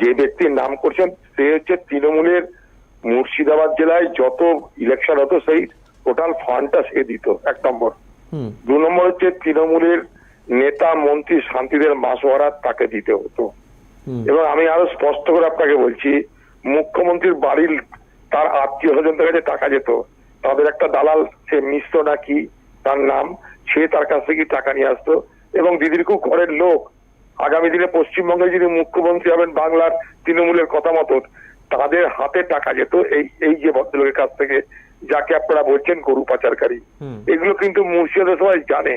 যে ব্যক্তির নাম করছেন সে হচ্ছে তৃণমূলের মুর্শিদাবাদ জেলায় যত ইলেকশন হতো সেই টোটাল ফান্ডটা সে দিত, 1 নম্বর। 2 নম্বর হচ্ছে তৃণমূলের নেতা মন্ত্রী শান্তিদের মাসোয়ারা তাকে দিতে হতো। এবং আমি আরো স্পষ্ট করে আপনাকে বলছি, মুখ্যমন্ত্রীর বাড়ির তার আত্মীয় স্বজনদের কাছে টাকা যেত, তাদের একটা দালাল সে মিশ্র নাকি তার নাম, সে তার কাছ থেকে টাকা নিয়ে আসতো। এবং দিদির খুব ঘরের লোক, আগামী দিনে পশ্চিমবঙ্গে যিনি মুখ্যমন্ত্রী হবেন বাংলার তৃণমূলের কথা মতন, তাদের হাতে টাকা যেত এই যে ভদ্রলোকের কাছ থেকে, যাকে আপনারা বলছেন গরু পাচারকারী। এগুলো কিন্তু মুর্শিদাবাদ সবাই জানে।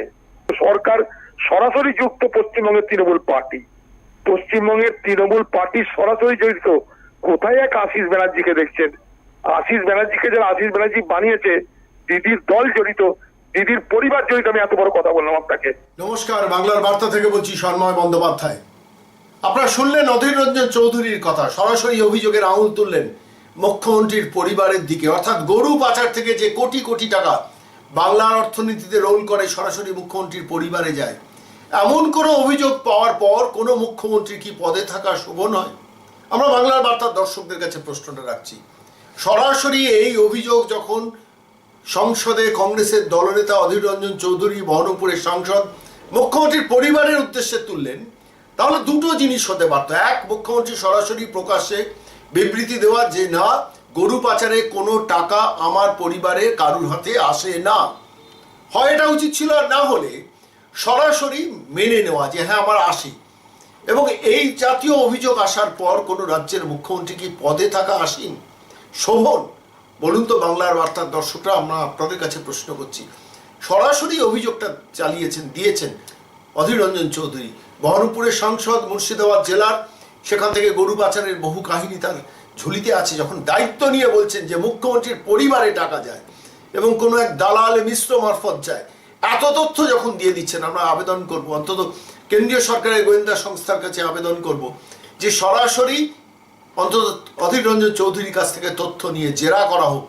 সরকার সরাসরি যুক্ত পশ্চিমবঙ্গের তৃণমূল পার্টি, পশ্চিমবঙ্গের তৃণমূল পার্টি সরাসরি জড়িত। কোথায় এক আশিস ব্যানার্জিকে দেখছেন? আশিস ব্যানার্জিকে যারা আশিস ব্যানার্জি বানিয়েছে, দিদির দল জড়িত, দিদির পরিবার জড়িত। আমি এত বড় কথা বললাম আপনাকে। নমস্কার, বাংলার বার্তা থেকে বলছি সন্ময় বন্দ্যোপাধ্যায়। আপনারা শুনলেন অধীর রঞ্জন চৌধুরীর কথা, সরাসরি অভিযোগের আঙুল তুললেন মুখ্যমন্ত্রীর পরিবারের দিকে। অর্থাৎ গরু পাচার থেকে যে কোটি কোটি টাকা বাংলার অর্থনীতিতে রোল করে সরাসরি মুখ্যমন্ত্রীর পরিবারে যায়, এমন কোনো অভিযোগ পাওয়ার পর কোনো মুখ্যমন্ত্রী কি পদে থাকা শুভ নয়? আমরা বাংলার বার্তার দর্শকদের কাছে প্রশ্নটা রাখছি। সরাসরি এই অভিযোগ যখন সংসদে কংগ্রেসের দলনেতা অধীর রঞ্জন চৌধুরী, বহরমপুরের সাংসদ, মুখ্যমন্ত্রীর পরিবারের উদ্দেশ্যে তুললেন, তাহলে দুটো জিনিস হতে পারত। এক, মুখ্যমন্ত্রী সরাসরি প্রকাশ্যে বিবৃতি দেওয়া যে না, গরু পাচারে কোনো টাকা আমার পরিবারের কারুর হাতে আসে না। হয় এটা উচিত ছিল, আর না হলে সরাসরি মেনে নেওয়া যে হ্যাঁ আমার আসে। এবং এই জাতীয় অভিযোগ আসার পর কোনো রাজ্যের মুখ্যমন্ত্রী কি পদে থাকা আসীন শোভন? বলুন তো বাংলার বার্তার দর্শকরা, আমরা আপনাদের কাছে প্রশ্ন করছি। সরাসরি অভিযোগটা দিয়েছেন অধীর রঞ্জন চৌধুরী, বহরমপুরের সাংসদ, মুর্শিদাবাদ জেলার, সেখান থেকে গরু পাচারের বহু কাহিনী তার ঝুলিতে আছে। যখন দায়িত্ব নিয়ে বলছেন যে মুখ্যমন্ত্রীর পরিবারে টাকা যায় এবং কোনো এক দালাল মিশ্র মারফত যায়, এত তথ্য যখন দিয়ে দিচ্ছেন, আমরা আবেদন করব, অন্তত কেন্দ্রীয় সরকারের গোয়েন্দা সংস্থার কাছে আবেদন করব যে সরাসরি অন্তত অধীর রঞ্জন চৌধুরীর কাছ থেকে তথ্য নিয়ে জেরা করা হোক।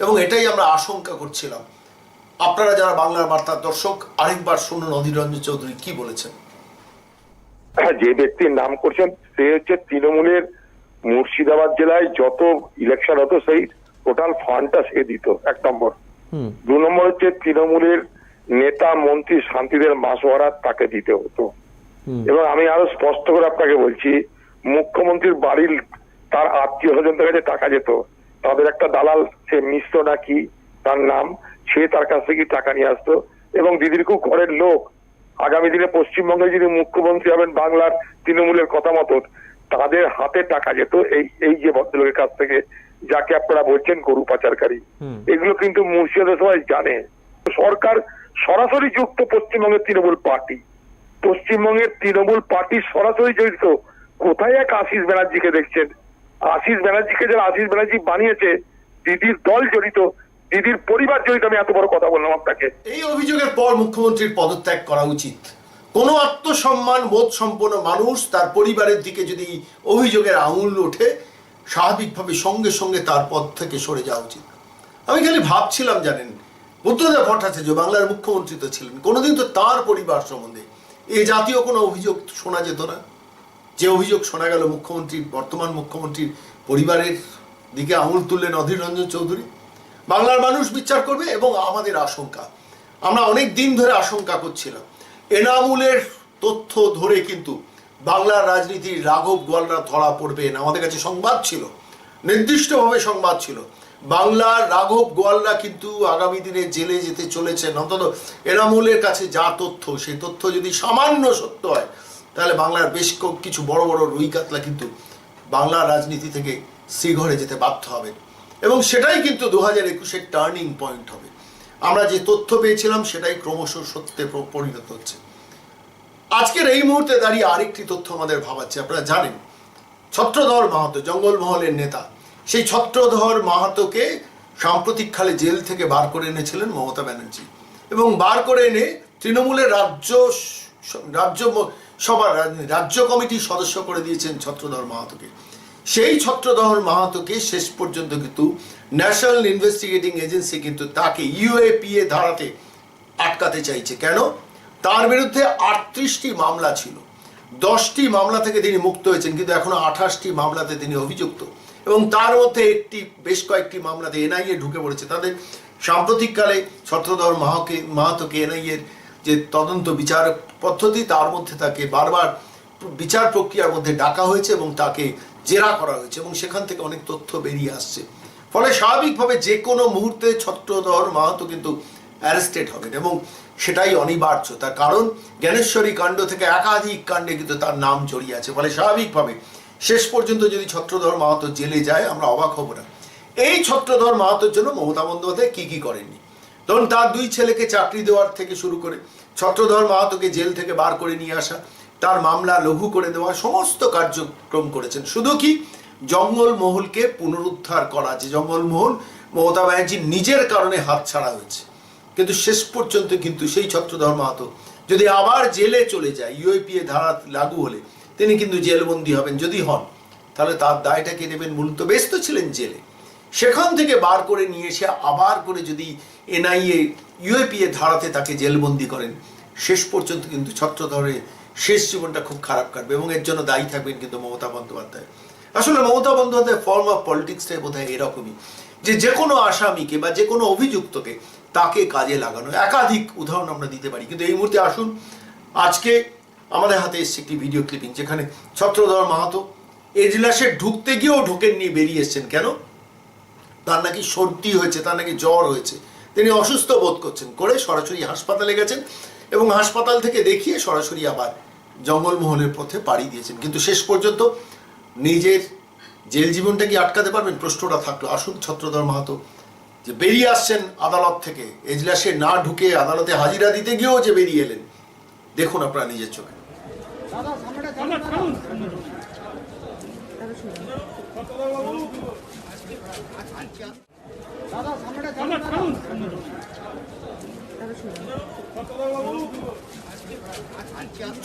এবং এটাই আমরা আশঙ্কা করছিলাম। আপনারা যারা বাংলার বার্তার দর্শক, আরেকবার শুনুন অধীর রঞ্জন চৌধুরী কি বলেছেন। যে ব্যক্তির নাম করছেন সে হচ্ছে তৃণমূলের মুর্শিদাবাদ জেলায় যত ইলেকশন হতো সেই টোটাল ফান্ডটা সে দিত, 1 নম্বর। 2 নম্বর হচ্ছে তৃণমূলের নেতা মন্ত্রী শান্তিদের মাসোয়ারা তাকে দিতে হতো। এবং আমি আরো স্পষ্ট করে আপনাকে বলছি, মুখ্যমন্ত্রীর বাড়ির তার আত্মীয় স্বজনদের কাছে টাকা যেত, তাদের একটা দালাল সে মিশ্র নাকি তার নাম, সে তার কাছ থেকে টাকা নিয়ে আসতো। এবং দিদির খুব ঘরের লোক, আগামী দিনে পশ্চিমবঙ্গে যিনি মুখ্যমন্ত্রী হবেন বাংলার তৃণমূলের কথা মতন, তাদের হাতে টাকা যেত এই যে ভদ্রলোকের কাছ থেকে, যাকে আপনারা বলছেন গরু পাচারকারী। এগুলো কিন্তু মুর্শিদাবাদ সবাই জানে। সরকার সরাসরি যুক্ত পশ্চিমবঙ্গের তৃণমূল পার্টি, পশ্চিমবঙ্গের তৃণমূল পার্টি সরাসরি জড়িত। কোথায় এক আশিস ব্যানার্জিকে দেখছেন? আশিস ব্যানার্জিকে যারা আশিস ব্যানার্জি বানিয়েছে, দিদির দল জড়িত, দিদির পরিবার জড়িত। আমি এত বড় কথা বললাম আপনাকে। এই অভিযোগের পর মুখ্যমন্ত্রীর পদত্যাগ করা উচিত। কোনো আত্মসম্মান বোধ সম্পন্ন মানুষ তার পরিবারের দিকে যদি অভিযোগের আঙুল ওঠে, স্বাভাবিকভাবে সঙ্গে সঙ্গে তার পদ থেকে সরে যাওয়া উচিত। আমি খালি ভাবছিলাম, জানেন, বুদ্ধদেব ভট্টাচার্য বাংলার মুখ্যমন্ত্রী তো ছিলেন, কোনোদিন তো তার পরিবার সম্বন্ধে এই জাতীয় কোনো অভিযোগ শোনা যেত না। যে অভিযোগ শোনা গেল মুখ্যমন্ত্রীর, বর্তমান মুখ্যমন্ত্রীর পরিবারের দিকে আঙুল তুললেন অধীর রঞ্জন চৌধুরী। বাংলার মানুষ বিচার করবে। এবং আমাদের আশঙ্কা, আমরা অনেক দিন ধরে আশঙ্কা করছিলাম, এনামুলের তথ্য ধরে কিন্তু বাংলার রাজনীতির রাঘব গোয়ালরা ধরা পড়বেন। আমাদের কাছে সংবাদ ছিল, নির্দিষ্টভাবে সংবাদ ছিল, বাংলার রাঘব গোয়ালরা কিন্তু আগামী দিনে জেলে যেতে চলেছেন। অন্তত এনামুলের কাছে যা তথ্য, সেই তথ্য যদি সামান্য সত্য হয়, তাহলে বাংলার বেশ কিছু বড় বড় রুই কাতলা কিন্তু বাংলার রাজনীতি থেকে শ্রীঘরে যেতে বাধ্য হবে। এবং সেটাই কিন্তু 2021-এর টার্নিং পয়েন্ট হবে। আমরা যে তথ্য পেয়েছিলাম সেটাই ক্রমশ সত্যে পরিণত হচ্ছে। আজকের এই মুহূর্তে দাঁড়িয়ে আরেকটি তথ্য আমাদের ভাবাচ্ছে। আপনারা জানেন, ছত্রধর মাহাতো, জঙ্গলমহলের নেতা, সেই ছত্রধর মাহাতোকে সাম্প্রতিককালে জেল থেকে বার করে এনেছিলেন মমতা ব্যানার্জি। এবং বার করে এনে তৃণমূলের রাজ্য কমিটির সদস্য করে দিয়েছেন ছত্রধর মাহাতোকে। সেই ছত্রধর মাহাতোকে শেষ পর্যন্ত কিন্তু ন্যাশনাল ইনভেস্টিগেটিং এজেন্সি কিন্তু তাকে ইউএপিএ ধারাতে আটকাতে চাইছে। কেন? তার বিরুদ্ধে 38টি মামলা ছিল। 10টি মামলা থেকে তিনি মুক্ত হয়েছেন, কিন্তু এখনো 28টি মামলাতে তিনি অভিযুক্ত, এবং তার মধ্যে বেশ কয়েকটি মামলাতে এনআইএ ঢুকে পড়েছে। তাদের সাম্প্রতিককালে ছত্রধর মাহাতোকে এনআইএর যে তদন্ত বিচার পদ্ধতি, তার মধ্যে তাকে বারবার বিচার প্রক্রিয়ার মধ্যে ডাকা হয়েছে এবং তাকে জেরা করা হয়েছে, এবং সেখান থেকে অনেক তথ্য বেরিয়ে আসছে। ফলে স্বাভাবিকভাবে যে কোনো মুহূর্তে ছত্রধর মাহাতো কিন্তু অ্যারেস্টেড হবেন, এবং সেটাই অনিবার্য। তার কারণ জ্ঞানেশ্বরী কাণ্ড থেকে একাধিক কাণ্ডে কিন্তু তার নাম জড়িয়ে আছে। ফলে স্বাভাবিকভাবে শেষ পর্যন্ত যদি ছত্রধর মাহাতো জেলে যায়, আমরা অবাক হব না। এই ছত্রধর মাহাতোর জন্য মমতা বন্দ্যোপাধ্যায় কি করেননি, ধরুন তার 2 ছেলেকে চাকরি দেওয়ার থেকে শুরু করে ছত্রধর মাহাতোকে জেল থেকে বার করে নিয়ে আসা, তার মামলা লঘু করে দেওয়া, সমস্ত কার্যক্রম করেছেন। শুধু কি জঙ্গলমহলকে পুনরুদ্ধার করা, যে জঙ্গলমহল মমতা ব্যানার্জির নিজের কারণে হাতছাড়া হয়েছে, কিন্তু শেষ পর্যন্ত কিন্তু সেই ছত্রধর মাহাতো যদি আবার জেলে চলে যায়, ইউএপিএ ধারা লাগু হলে তিনি কিন্তু জেলবন্দি হবেন। যদি হন, তাহলে তার দায়টা কে নেবেন? মূলত ব্যস্ত ছিলেন জেলে, সেখান থেকে বার করে নিয়ে এসে আবার করে যদি এনআইএ ইউএপিএ ধারাতে তাকে জেলবন্দি করেন, শেষ পর্যন্ত কিন্তু ছত্রধরের শেষ জীবনটা খুব খারাপ কাটবে, এবং এর জন্য দায়ী থাকবেন কিন্তু মমতা বন্দ্যোপাধ্যায়। আসলে মমতা বন্দ্যোপাধ্যায় ফর্ম অফ পলিটিক্সটাই বোধহয় এরকমই, যে কোনো আসামিকে বা যে কোনো অভিযুক্তকে তাকে কাজে লাগানো। একাধিক উদাহরণ আমরা দিতে পারি, কিন্তু এই মুহূর্তে আসুন, আজকে আমাদের হাতে এসছে একটি ভিডিও ক্লিপিং, যেখানে ছত্রধর মাহাতো এজলাসে ঢুকতে গিয়েও ঢোকেননি, বেরিয়ে এসছেন। কেন? তার নাকি সর্দি হয়েছে, তার নাকি জ্বর হয়েছে, তিনি অসুস্থ বোধ করছেন, করে সরাসরি হাসপাতালে গেছেন, এবং হাসপাতাল থেকে দেখিয়ে সরাসরি আবার জঙ্গলমহলের পথে পাড়ি দিয়েছেন। কিন্তু শেষ পর্যন্ত নিজের জেল জীবনটা কি আটকাতে পারবেন? প্রশ্নটা থাকলো। আসুন, ছত্রধর মাহাতো যে বেরিয়ে আসছেন আদালত থেকে, এজলাসে না ঢুকে আদালতে হাজিরা দিতে গিয়েও যে বেরিয়ে এলেন, দেখুন আপনারা নিজের চোখে।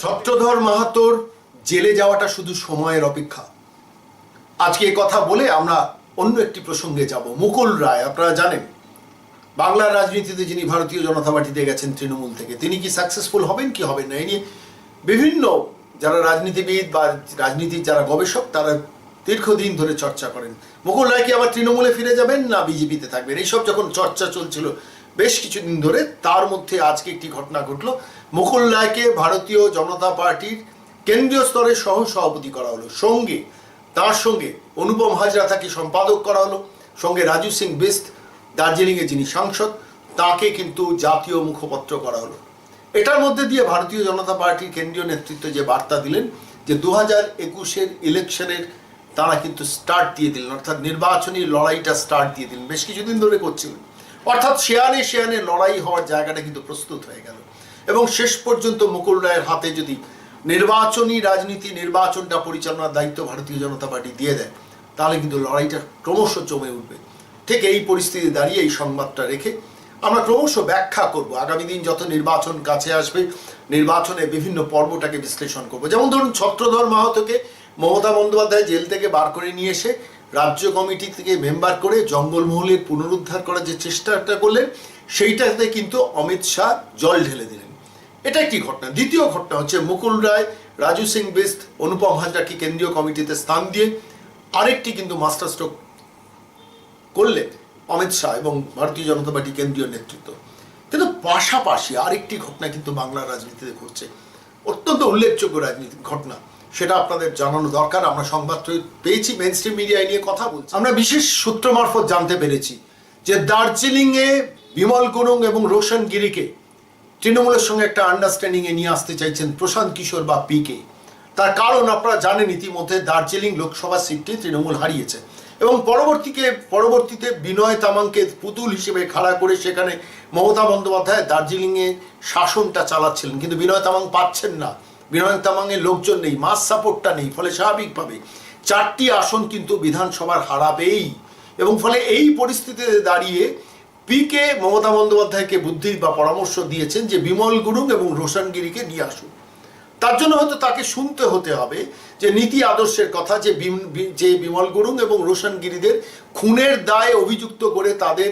ছত্রধর মাহাতোর জেলে যাওয়াটা শুধু সময়ের অপেক্ষা। আজকে এই কথা বলে আমরা অন্য একটি প্রসঙ্গে যাব। মুকুল রায়, আপনারা জানেন, বাংলার রাজনীতিতে যিনি ভারতীয় জনতা পার্টিতে গেছেন তৃণমূল থেকে, তিনি কি সাকসেসফুল হবেন কি হবেন না, এই নিয়ে বিভিন্ন যারা রাজনীতিবিদ বা রাজনীতির যারা গবেষক, তারা দীর্ঘদিন ধরে চর্চা করেন। মুকুল রায় কি আবার তৃণমূলে ফিরে যাবেন না বিজেপিতে থাকবেন, এইসব যখন চর্চা চলছিল বেশ কিছুদিন ধরে, তার মধ্যে আজকে একটি ঘটনা ঘটলো। মুকুল রায়কে ভারতীয় জনতা পার্টির কেন্দ্রীয় স্তরে সহ সভাপতি করা হলো, সঙ্গে তার সঙ্গে অনুপম হাজরা তাকে সম্পাদক করা হলো, সঙ্গে রাজু সিং বিস্ত, দার্জিলিংয়ে যিনি সাংসদ, তাকে কিন্তু জাতীয় মুখপত্র করা হলো। এটার মধ্যে দিয়ে ভারতীয় জনতা পার্টির কেন্দ্রীয় নেতৃত্ব যে বার্তা দিলেন, যে 2021-এর ইলেকশনের তারা কিন্তু স্টার্ট দিয়ে দিলেন, অর্থাৎ নির্বাচনী লড়াইটা স্টার্ট দিয়ে দিলেন, বেশ কিছুদিন ধরে করছিলেন। অর্থাৎ শেয়ানে লড়াই হওয়ার জায়গাটা কিন্তু প্রস্তুত হয়ে গেল, এবং শেষ পর্যন্ত মুকুল রায়ের হাতে যদি নির্বাচনী রাজনীতি, নির্বাচনটা পরিচালনার দায়িত্ব ভারতীয় জনতা পার্টি দিয়ে দেয়, তাহলে কিন্তু লড়াইটা ক্রমশ জমে উঠবে। ঠিক এই পরিস্থিতি দাঁড়িয়ে এই সংবাদটা রেখে আমরা ক্রমশ ব্যাখ্যা করব, আগামী দিন যত নির্বাচন কাছে আসবে, নির্বাচনে বিভিন্ন পর্বটাকে বিশ্লেষণ করব। যেমন ধরুন, ছত্রধর মাহাতোকে মমতা বন্দ্যোপাধ্যায় জেল থেকে বার করে নিয়ে এসে রাজ্য কমিটি থেকে মেম্বার করে জঙ্গলমহলের পুনরুদ্ধার করার যে চেষ্টাটা করলেন, সেইটাতে কিন্তু অমিত শাহ জল ঢেলে দিলেন। এটা একটি ঘটনা। দ্বিতীয় ঘটনা হচ্ছে, মুকুল রায়, রাজু সিং বিস্ত, অনুপম হাজরাকে কেন্দ্রীয় কমিটিতে স্থান দিয়ে আরেকটি কিন্তু মাস্টার স্ট্রোক করলেন অমিত শাহ এবং ভারতীয় জনতা পার্টি কেন্দ্রীয় নেতৃত্ব। কিন্তু পাশাপাশি আরেকটি ঘটনা কিন্তু বাংলার রাজনীতিতে ঘটছে, অত্যন্ত উল্লেখযোগ্য রাজনীতিক ঘটনা, সেটা আপনাদের জানানো দরকার। আমরা সংবাদ পেয়েছি, মেইন স্ট্রিম মিডিয়া নিয়ে কথা বলছি। আমরা বিশেষ সূত্র মারফত জানতে পেরেছি যে দার্জিলিংয়ে বিমল গুরুং এবং রোশন গিরিকে তৃণমূলের সঙ্গে একটা আন্ডারস্ট্যান্ডিংয়ে নিয়ে আসতে চাইছেন প্রশান্ত কিশোর বা পিকে। তার কারণ আপনারা জানেন, ইতিমধ্যে দার্জিলিং লোকসভা সিটটি তৃণমূল হারিয়েছে, এবং পরবর্তীতে বিনয় তামাংকে পুতুল হিসেবে খাড়া করে সেখানে মমতা বন্দ্যোপাধ্যায় দার্জিলিংয়ে শাসনটা চালাচ্ছিলেন, কিন্তু বিনয় তামাং পাচ্ছেন না, বিনয় তামাংয়ের লোকজন নেই, মাস সাপোর্টটা নেই। ফলে স্বাভাবিকভাবে 4টি আসন কিন্তু বিধানসভার হারাবেই, এবং ফলে এই পরিস্থিতিতে দাঁড়িয়ে পিকে মমতা বন্দ্যোপাধ্যায়কে বুদ্ধি বা পরামর্শ দিয়েছেন যে বিমল গুরুং এবং রোশন গিরিকে নিয়ে আসুন। তার জন্য হয়তো তাকে শুনতে হতে হবে যে নীতি আদর্শের কথা, যে বিমল গুরুং এবং রোশন গিরিদের খুনের দায়ে অভিযুক্ত করে তাদের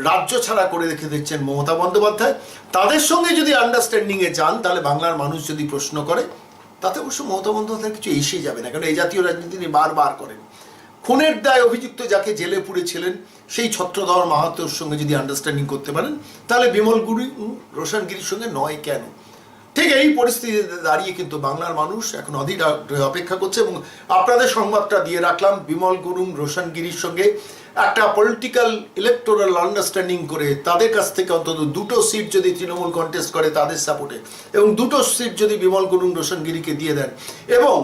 রাজ্য ছাড়া করে রেখে দিচ্ছেন মমতা বন্দ্যোপাধ্যায়। তাদের সঙ্গে যদি আন্ডারস্ট্যান্ডিংয়ে যান, তাহলে বাংলার মানুষ যদি প্রশ্ন করে, তাতে অবশ্য মমতা বন্দ্যোপাধ্যায় কিছু এসে যাবে না, কারণ এই জাতীয় রাজনীতি তিনি বারবার করেন। খুনের দায় অভিযুক্ত যাকে জেলে পুরেছিলেন সেই ছত্রধর মাহাতোর সঙ্গে যদি আন্ডারস্ট্যান্ডিং করতে পারেন, তাহলে বিমল গুরুং রোশন গিরির সঙ্গে নয় কেন? ঠিক এই পরিস্থিতিতে দাঁড়িয়ে কিন্তু বাংলার মানুষ এখন অধীর আগ্রহে অপেক্ষা করছে, এবং আপনাদের সংবাদটা দিয়ে রাখলাম বিমল গুরুং রোশন গিরির সঙ্গে একটা পলিটিক্যাল ইলেকটোরাল আন্ডারস্ট্যান্ডিং করে তাদের কাছ থেকে অন্তত 2টো সিট যদি তৃণমূল কন্টেস্ট করে তাদের সাপোর্টে, এবং 2টো সিট যদি বিমল গুরুং রোশন গিরিকে দিয়ে দেন, এবং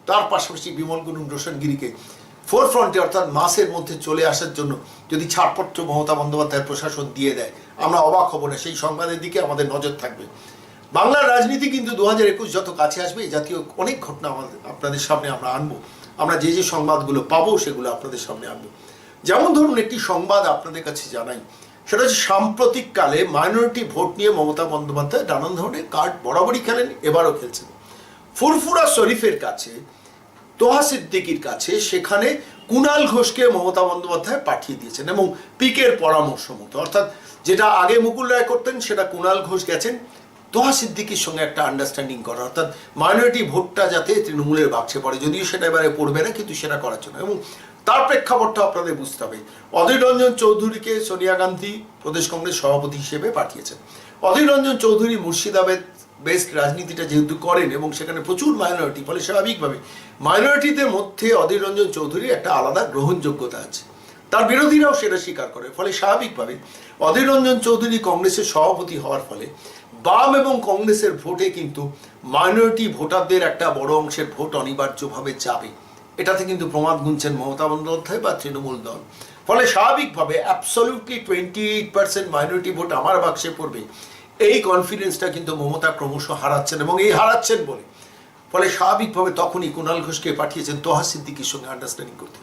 তার পাশাপাশি বিমল গুরুং রোশন গিরিকে ফোরফ্রন্টে অর্থাৎ মাসের মধ্যে চলে আসার জন্য যদি ছাড়পত্র মমতা বন্দ্যোপাধ্যায়ের প্রশাসন দিয়ে দেয়, আমরা অবাক হব না। সেই সংবাদের দিকে আমাদের নজর থাকবে। বাংলার রাজনীতি কিন্তু 2021 যত কাছে আসবে, এই জাতীয় অনেক ঘটনা আমাদের আপনাদের সামনে আমরা আনবো। আমরা যে যে সংবাদগুলো পাবো সেগুলো আপনাদের সামনে আনবো। যেমন ধরুন একটি সংবাদ আপনাদের কাছে জানাই, সেটা হচ্ছে সাম্প্রতিককালে মাইনরিটি ভোট নিয়ে মমতা বন্দ্যোপাধ্যায় নানান ধরনের কার্ড বরাবরই খেলেন, এবারও খেলছেন। ফুরফুরা শরীফের কাছে, তোহা সিদ্দিকির কাছে, সেখানে কুণাল ঘোষকে মমতা বন্দ্যোপাধ্যায় পাঠিয়ে দিয়েছেন, এবং পিকের পরামর্শ মতো, অর্থাৎ যেটা আগে মুকুল রায় করতেন সেটা কুণাল ঘোষ গেছেন তোহা সিদ্দিকির সঙ্গে একটা আন্ডারস্ট্যান্ডিং করা, অর্থাৎ মাইনরিটি ভোটটা যাতে তৃণমূলের বাক্সে পড়ে, যদিও সেটা এবারে পড়বে না, কিন্তু সেটা করার জন্য। এবং তার প্রেক্ষাপটটা আপনাদের বুঝতে হবে। অধীর রঞ্জন চৌধুরীকে সোনিয়া গান্ধী প্রদেশ কংগ্রেস সভাপতি হিসেবে পাঠিয়েছেন। অধীর রঞ্জন চৌধুরী মুর্শিদাবাদ বেস্ট রাজনীতিটা যেহেতু করেন এবং সেখানে প্রচুর মাইনরিটি, ফলে স্বাভাবিকভাবে মাইনরিটিদের মধ্যে অধীর রঞ্জন চৌধুরীর একটা আলাদা গ্রহণযোগ্যতা আছে, তার বিরোধীরাও সেটা স্বীকার করে। ফলে স্বাভাবিকভাবে অধীর রঞ্জন চৌধুরী কংগ্রেসের সভাপতি হওয়ার ফলে বাম এবং কংগ্রেসের ভোটে কিন্তু মাইনরিটি ভোটারদের একটা বড় অংশের ভোট অনিবার্যভাবে যাবে, এটাতে কিন্তু প্রমাদ গুনছেন মমতা বন্দ্যোপাধ্যায় বা তৃণমূল দল। ফলে স্বাভাবিকভাবে অ্যাবসলিউটলি 28% মাইনরিটি ভোট আমার বাক্সে পড়বে, এই কনফিডেন্সটা কিন্তু মমতা ক্রমশ হারাচ্ছেন, এবং এই হারাচ্ছেন বলে ফলে স্বাভাবিকভাবে তখনই কুণাল ঘোষকে পাঠিয়েছেন তোহা সিদ্দিকির সঙ্গে আন্ডারস্ট্যান্ডিং করতে।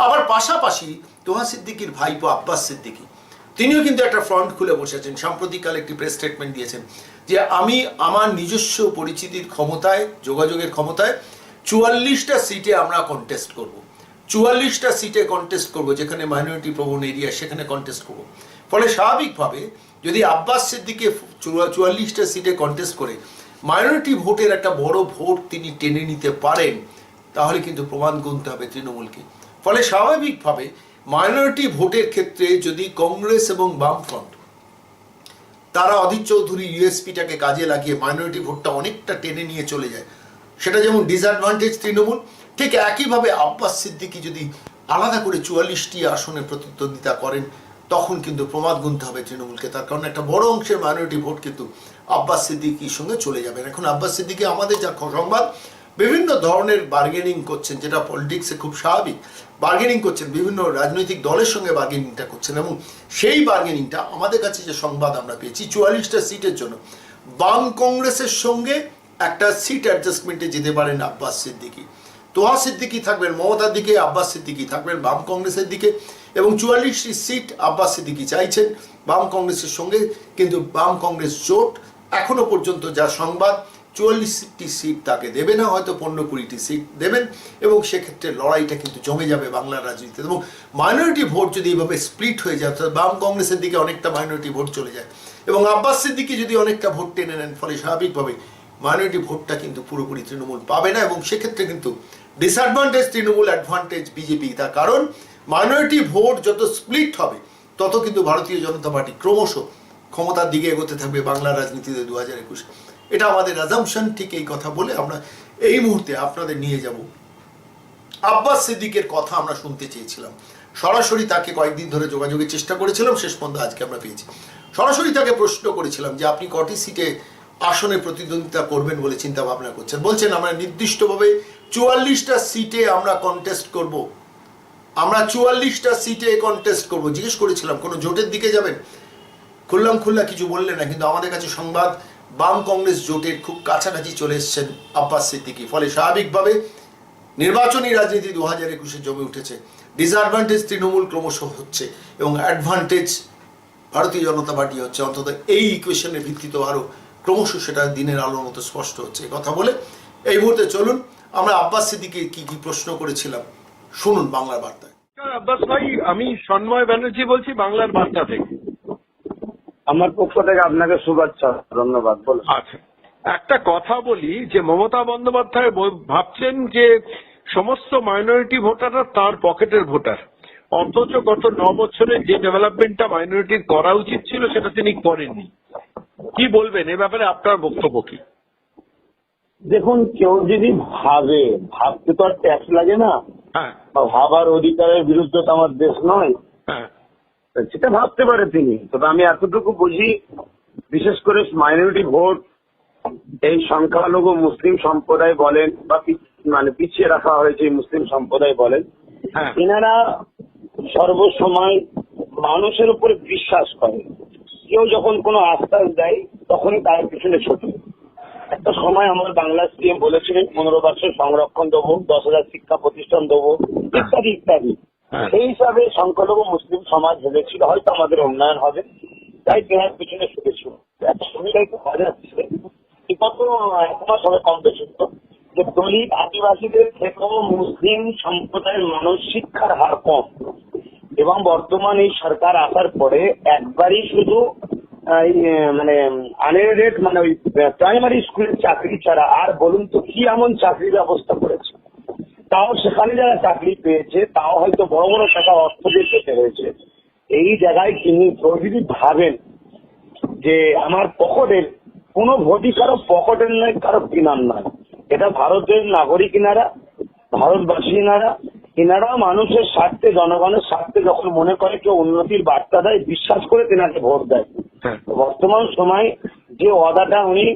আবার পাশাপাশি তোহা সিদ্দিকির ভাইপো আব্বাস সিদ্দিকি, তিনিও কিন্তু একটা ফ্রন্ট খুলে বসেছেন। সাম্প্রতিককালে একটি প্রেস স্টেটমেন্ট দিয়েছেন যে আমি আমার নিজস্ব পরিচিতির ক্ষমতায়, যোগাযোগের ক্ষমতায় 44টা সিটে আমরা কন্টেস্ট করব, 44টা সিটে কন্টেস্ট করব, যেখানে মাইনরিটি প্রবণ এরিয়া সেখানে কন্টেস্ট করব। ফলে স্বাভাবিকভাবে যদি আব্বাস সিদ্দিকি 44টা সিটে কন্টেস্ট করে মাইনরিটি ভোটের একটা বড় ভোট তিনি টেনে নিতে পারেন, তাহলে কিন্তু প্রমাণ গুনতে হবে তৃণমূলকে। ফলে স্বাভাবিকভাবে মাইনরিটি ভোটের ক্ষেত্রে যদি কংগ্রেস এবং বামফ্রন্ট তারা অধীর চৌধুরী ইউএসপিটাকে কাজে লাগিয়ে মাইনরিটি ভোটটা অনেকটা টেনে নিয়ে চলে যায়, সেটা যেমন ডিসঅ্যাডভান্টেজ তৃণমূল, ঠিক একইভাবে আব্বাস সিদ্দিকি যদি আলাদা করে 44টি আসনে প্রতিদ্বন্দ্বিতা করেন, তখন কিন্তু প্রমাদ গুনতে হবে তৃণমূলকে। তার কারণ একটা বড় অংশের মাইনরিটি ভোট কিন্তু আব্বাস সিদ্দিকির সঙ্গে চলে যাবেন। এখন আব্বাস সিদ্দিকি আমাদের যা সংবাদ বিভিন্ন ধরনের বার্গেনিং করছেন, যেটা পলিটিক্সে খুব স্বাভাবিক, বার্গেনিং করছেন, বিভিন্ন রাজনৈতিক দলের সঙ্গে বার্গেনিংটা করছেন, এবং সেই বার্গেনিংটা আমাদের কাছে যে সংবাদ আমরা পেয়েছি 44টা সিটের জন্য বাম কংগ্রেসের সঙ্গে একটা সিট অ্যাডজাস্টমেন্টে যেতে পারেন আব্বাস সিদ্দিকি। তোহা সিদ্দিকি থাকবেন মমতার দিকে, আব্বাস সিদ্দিকি থাকবেন বাম কংগ্রেসের দিকে, এবং 44টি সিট আব্বাস সিদ্দিকি চাইছেন বাম কংগ্রেসের সঙ্গে। কিন্তু বাম কংগ্রেস জোট এখনো পর্যন্ত যা সংবাদ 44টি সিট তাকে দেবে না, হয়তো 15-20টি সিট দেবেন, এবং সেক্ষেত্রে লড়াইটা কিন্তু জমে যাবে বাংলার রাজনীতিতে। এবং মাইনরিটি ভোট যদি এইভাবে স্প্লিট হয়ে যায়, অর্থাৎ বাম কংগ্রেসের দিকে অনেকটা মাইনরিটি ভোট চলে যায় এবং আব্বাস সিদ্দিকি যদি অনেকটা ভোট টেনে নেন, ফলে স্বাভাবিকভাবে মাইনরিটি ভোটটা কিন্তু পুরোপুরি তৃণমূল পাবে না, এবং সেক্ষেত্রে কিন্তু ডিসঅ্যাডভান্টেজ তৃণমূল, অ্যাডভান্টেজ বিজেপি। তার কারণ মাইনরিটি ভোট যত স্প্লিট হবে তত কিন্তু ভারতীয় জনতা পার্টি ক্রমশ ক্ষমতার দিকে এগোতে থাকবে বাংলার রাজনীতিতে 2021। এটা আমাদের অ্যাজাম্পশন। ঠিক এই কথা বলে আমরা এই মুহূর্তে আপনাদের নিয়ে যাব আব্বাস সিদ্দিকের কথা। আমরা শুনতে চেয়েছিলাম সরাসরি, তাকে কয়েকদিন ধরে যোগাযোগের চেষ্টা করেছিলাম, শেষ পর্যন্ত আজকে আমরা পেয়েছি। সরাসরি তাকে প্রশ্ন করেছিলাম যে আপনি কটি সিটে আসনে প্রতিদ্বন্দ্বিতা করবেন বলে চিন্তা ভাবনা করছেন। বলছেন আমরা নির্দিষ্টভাবে 44টা সিটে আমরা কন্টেস্ট করব, আমরা 44টা সিটে কন্টেস্ট করব। জিজ্ঞেস করেছিলাম কোনো জোটের দিকে যাবেন, খুল্লা কিছু বললেন না, কিন্তু আমাদের কাছে সংবাদ বাম কংগ্রেস জোটের খুব কাছাকাছি চলে এসছেন আব্বাস সিদ্দিকি। ফলে স্বাভাবিকভাবে নির্বাচনী রাজনীতি 2021-এ জমে উঠেছে। ডিসঅ্যাডভান্টেজ তৃণমূল ক্রমশ হচ্ছে এবং অ্যাডভান্টেজ ভারতীয় জনতা পার্টি হচ্ছে। অন্তত এই ইকুয়েশনের ভিত্তিতে আরও ক্রমশ সেটা দিনের আলোর মতো স্পষ্ট হচ্ছে। কথা বলে এই মুহূর্তে চলুন আমরা আব্বাস সিদ্দিকি কি প্রশ্ন করেছিলাম শুনুন বাংলার বার্তায়। আব্বাস ভাই, আমি সন্ময় ব্যানার্জি বলছি বাংলার বার্তা থেকে। আমার পক্ষ থেকে আপনাকে শুভেচ্ছা, ধন্যবাদ। বলুন। আচ্ছা, একটা কথা বলি যে মমতা বন্দ্যোপাধ্যায় ভাবছেন যে সমস্ত মাইনরিটি ভোটাররা তার পকেটের ভোটার, অথচ গত 9 বছরে যে ডেভেলপমেন্টটা মাইনরিটির করা উচিত ছিল সেটা তিনি করেননি। কি বলবেন এ ব্যাপারে, আপনার বক্তব্য কি? দেখুন, কেউ যদি ভাবতে তো আর ট্যাক্স লাগে না, হ্যাঁ ভাবার অধিকারের বিরুদ্ধে তো আমার দেশ নয়, হ্যাঁ সেটা ভাবতে পারে তিনি। তবে আমি এতটুকু বুঝি, বিশেষ করে মাইনরিটি ভোট, এই সংখ্যালঘু মুসলিম সম্প্রদায় বলেন বা পিছিয়ে রাখা হয়েছে এই মুসলিম সম্প্রদায় বলেন, হ্যাঁ এনারা সর্বসময় মানুষের উপরে বিশ্বাস করে। কেউ যখন কোনো আশ্বাস দেয় তখনই তার পিছনে ছোটে। একটা সময় আমার বাংলা সিএম বলেছিলেন 15 বছর সংরক্ষণ দেবো, 10,000 শিক্ষা প্রতিষ্ঠান দেবো, ইত্যাদি ইত্যাদি। সেই হিসাবে সংখ্যালঘু মুসলিম সমাজ ভেবেছিল হয়তো আমাদের উন্নয়ন হবে, তাই তেনার পিছনে ছুটেছিল। একটা সুবিধাই তো পাওয়া যাচ্ছে, গত 1 মাস হবে কম বেশি, যে দলিত আদিবাসীদের থেকেও মুসলিম সম্প্রদায়ের মানুষ শিক্ষার হার কম, এবং বর্তমান এই সরকার আসার পরে একবারই শুধু মানে আনএডেড মানে ওই প্রাইমারি স্কুলের চাকরি ছাড়া আর বলুন তো কি এমন চাকরির ব্যবস্থা করেছে। তাও সেখানে যারা চাকরি পেয়েছে তাও হয়তো বড় বড় টাকা অর্থ দিয়ে পেতে হয়েছে। এই জায়গায় তিনি যদি ভাবেন যে আমার পকেটের কোনো ভোটই কারো পকেটের নয়, কারো কিনার নয়, এটা ভারতের নাগরিক ইনারা, ভারতবাসী ইনারা মানুষের স্বার্থে, জনগণের স্বার্থে যখন মনে করে কেউ উন্নতির বার্তা দেয়, বিশ্বাস করে তেনাকে ভোট দেয়। বর্তমান সময় যে ওয়াদাটা উনি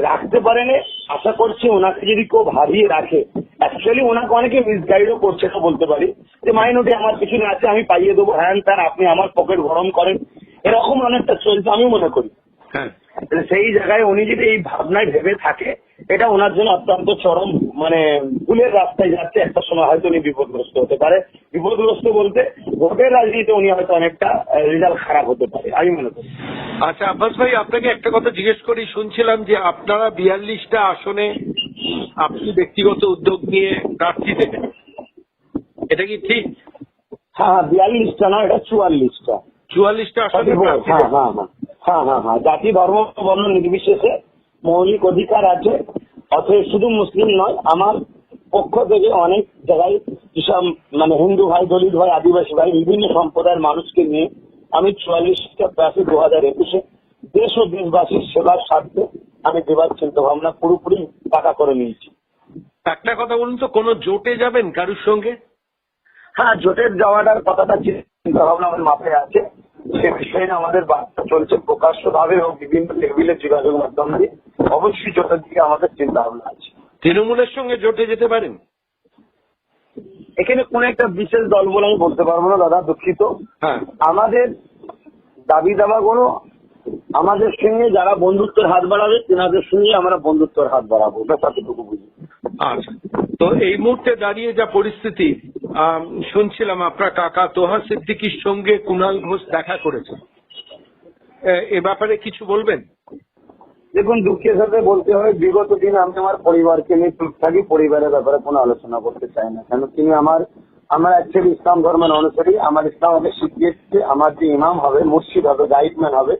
রাখতে পারেন, আশা করছি ওনাকে যদি কেউ ভাবিয়ে রাখে, অ্যাকচুয়ালি ওনাকে অনেকে মিসগাইডও করছে তো বলতে পারি, যে মাইনরিটি আমার পিছনে আছে, আমি পাইয়ে দেবো, হ্যাঁ তার আপনি আমার পকেট গরম করেন, এরকম অনেকটা চলছে আমি মনে করি। সেই জায়গায় উনি যদি এই ভাবনায় ভেবে থাকে, এটা ওনার জন্য অত্যন্ত চরম মানে ভুলের রাস্তায় যাচ্ছে। একটা সময় হয়তো উনি বিপদগ্রস্ত হতে পারে। বিপদগ্রস্ত বলতে ভোটের রাজনীতিতে উনি হয়তো অনেকটা রেজাল্ট খারাপ হতে পারে আমি মনে করি। আচ্ছা আব্বাস ভাই, আপনাকে একটা কথা জিজ্ঞেস করি, শুনছিলাম যে আপনারা 42টা আসনে আপনি ব্যক্তিগত উদ্যোগ নিয়ে প্রার্থী দেবেন, এটা কি ঠিক? হ্যাঁ 42টা না, এটা 44টা। 44টা আসনে? হ্যাঁ, জাতি ধর্ম বর্ণ নির্বিশেষে মৌলিক অধিকার আছে। অথচ শুধু মুসলিম নয়, আমার পক্ষ থেকে অনেক জায়গায় যেসব মানে হিন্দু ভাই, দলিত ভাই, আদিবাসী ভাই, বিভিন্ন সম্প্রদায়ের মানুষকে নিয়ে আমি 44টা প্রার্থী 2021-এ দেশ ও দেশবাসীর সেবার স্বার্থে আমি দেবার চিন্তা ভাবনা পুরোপুরি পাকা করে নিয়েছি। একটা কথা বলুন তো, কোন জোটে যাবেন কারুর সঙ্গে? হ্যাঁ, জোটের যাওয়াটার কথাটা চিন্তা ভাবনা আমার মাথায় আছে। সে বিষয়ে আমাদের বার্তা চলছে প্রকাশ্য ভাবে এবং বিভিন্ন টেবিলের যোগাযোগ মাধ্যম দিয়ে। অবশ্যই জোটের দিকে আমাদের চিন্তা ভাবনা আছে। তৃণমূলের সঙ্গে জোটে যেতে পারেন? এখানে কোন একটা বিশেষ দল বলে আমি বলতে পারবো না দাদা, দুঃখিত। আমাদের দাবি দাবাগুলো আমাদের সঙ্গে যারা বন্ধুত্বের হাত বাড়াবে তেনাদের সঙ্গে আমরা বন্ধুত্বের হাত বাড়াবো, ব্যাপারটুকু বুঝি। আচ্ছা, তো এই মুহূর্তে দাঁড়িয়ে যা পরিস্থিতি, শুনছিলাম আপনার কাকা তোহা সিদ্দিকীর সঙ্গে কুণাল ঘোষ দেখা করেছে, এ ব্যাপারে কিছু বলবেন? দেখুন, দুঃখের সাথে বলতে হয় বিগত দিন আমি আমার পরিবারকে নিয়ে চুপ থাকি, পরিবারের ব্যাপারে কোনো আলোচনা করতে চাই না। কেন তিনি আমার অ্যাকচুয়ালি ইসলাম ধর্মের অনুসারী। আমার ইসলাম আমাকে শিখিয়েছে আমার যে ইমাম হবে, মুর্শিদ হবে, গাইডম্যান হবে,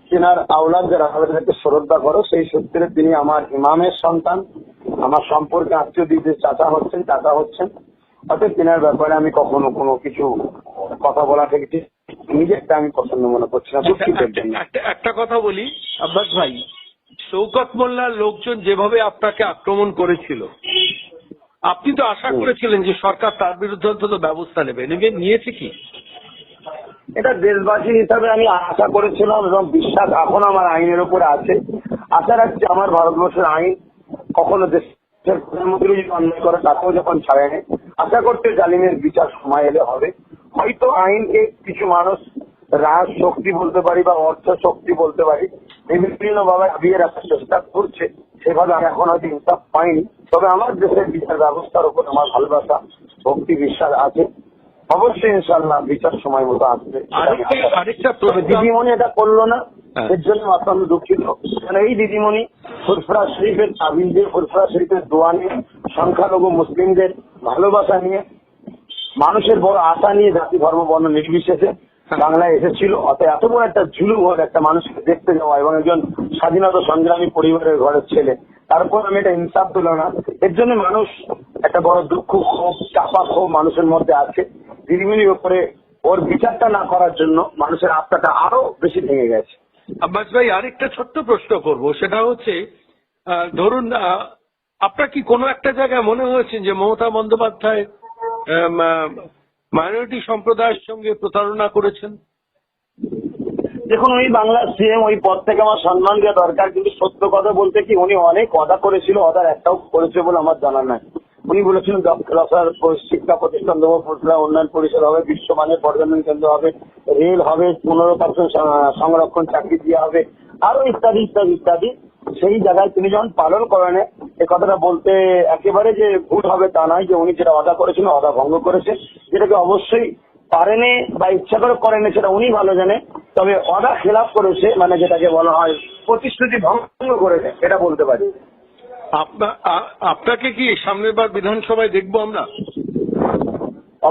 তেনার আওলাদ যারা হবে তাদেরকে শ্রদ্ধা করো। সেই সূত্রে তিনি আমার ইমামের সন্তান, আমার সম্পর্কে আত্মীয় দিদির চাচা হচ্ছেন। অর্থাৎ তেনার ব্যাপারে আমি কখনো কোনো কিছু কথা বলা থেকে নিজেরটা আমি পছন্দ মনে করছি না। একটা কথা বলি আব্বাস ভাই, শওকত মোল্লার লোকজন যেভাবে আপনাকে আক্রমণ করেছিল, আপনি তো আশা করেছিলেন যে সরকার তার বিরুদ্ধে অন্তত ব্যবস্থা নেবে, নিয়েছে কি? এটা দেশবাসী হিসাবে আমি আশা করেছিলাম এবং বিশ্বাস এখন আমার আইনের উপরে আছে। আশা রাখছি আমার ভারতবর্ষের আইন কখনো দেশের প্রধানমন্ত্রী যদি অন্যায় করে তাকেও যখন ছাড়ে নেয়, আশা করতে জালিমের বিচার সময় এলে হবে। হয়তো আইনকে কিছু মানুষ রাজ শক্তি বলতে পারি বা অর্থ শক্তি বলতে পারি, বিভিন্ন ভাবে দাবিয়ে রাখার চেষ্টা করছে, সেভাবে আমি এখন হয়তো ইনসাফ পাইনি। তবে আমার দেশের বিচার ব্যবস্থার উপর আমার ভালোবাসা, ভক্তি, বিশ্বাস আছে। অবশ্যই ইনশাল্লাহ বিচার সময় মতো আসবে। দিদিমণি এটা করলো না, এর জন্য অত্যন্ত দুঃখিত। কারণ এই দিদিমণি ফুরফুরা শরীফের তাবিজ দিয়ে, ফুরফুরা শরীফের দোয়া নিয়ে, সংখ্যালঘু মুসলিমদের ভালোবাসা নিয়ে, মানুষের বড় আশা নিয়ে, জাতি ধর্ম বর্ণ নির্বিশেষে বাংলায় এসেছিল। অত বড় একটা জুলুম হল একটা মানুষকে দেখতে যাওয়া এবং একজন স্বাধীনতা সংগ্রামী পরিবারের ঘরের ছেলে, তারপর আমি এটা ইনসাফ দিল না। এর জন্য মানুষ একটা বড় দুঃখ, ক্ষোভ, চাপা ক্ষোভ মানুষের মধ্যে আছে। দিদিমণির উপরে ওর বিচারটা না করার জন্য মানুষের আত্মাটা আরো বেশি ভেঙে গেছে। আব্বাস ভাই, আরেকটা ছোট্ট প্রশ্ন করব, সেটা হচ্ছে ধরুন আপনার কি কোনো একটা জায়গায় মনে হয়েছে যে মমতা বন্দ্যোপাধ্যায় মাইনরিটি সম্প্রদায়ের সঙ্গে প্রতারণা করেছেন? দেখুন, উনি বাংলার সিএম, ওই পদ থেকে আমার সম্মান দেওয়া দরকার, কিন্তু সত্য কথা বলতে কি উনি অনেক ওয়াদা করেছিল, ওয়াদার একটাও করেছে বলে আমার জানা নাই। উনি বলেছিলেন দক্ষতার শিক্ষা প্রতিষ্ঠান দেবো, উন্নয়ন পরিষদ হবে, বিশ্বমানের পর্যটন কেন্দ্র হবে, রেল হবে, 15% সংরক্ষণ চাকরি দেওয়া হবে, আরো ইত্যাদি ইত্যাদি ইত্যাদি। সেই জায়গায় তিনি যখন পালন করেন, এ কথাটা বলতে একেবারে যে ভুল হবে তা নয়, যে উনি যেটা ওয়াদা করেছেন ওয়াদা ভঙ্গ করেছে, যেটাকে অবশ্যই পারেনি বা ইচ্ছা করে করেনি সেটা উনি ভালো জানে। তবে ওয়াদা খেলাপ করেছে, মানে যেটাকে বলা হয় প্রতিশ্রুতি ভঙ্গ করেছে, এটা বলতে পারি। আপনাকে কি সামনের বার বিধানসভায় দেখবো আমরা?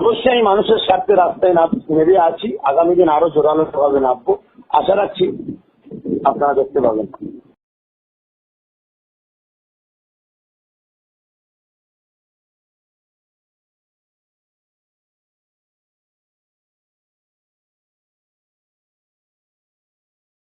অবশ্যই আমি মানুষের স্বার্থে রাস্তায় নেমে আছি, আগামী দিন আরো জোরালো ভাবে নামবো, আশা রাখছি আপনারা দেখতে পাবেন।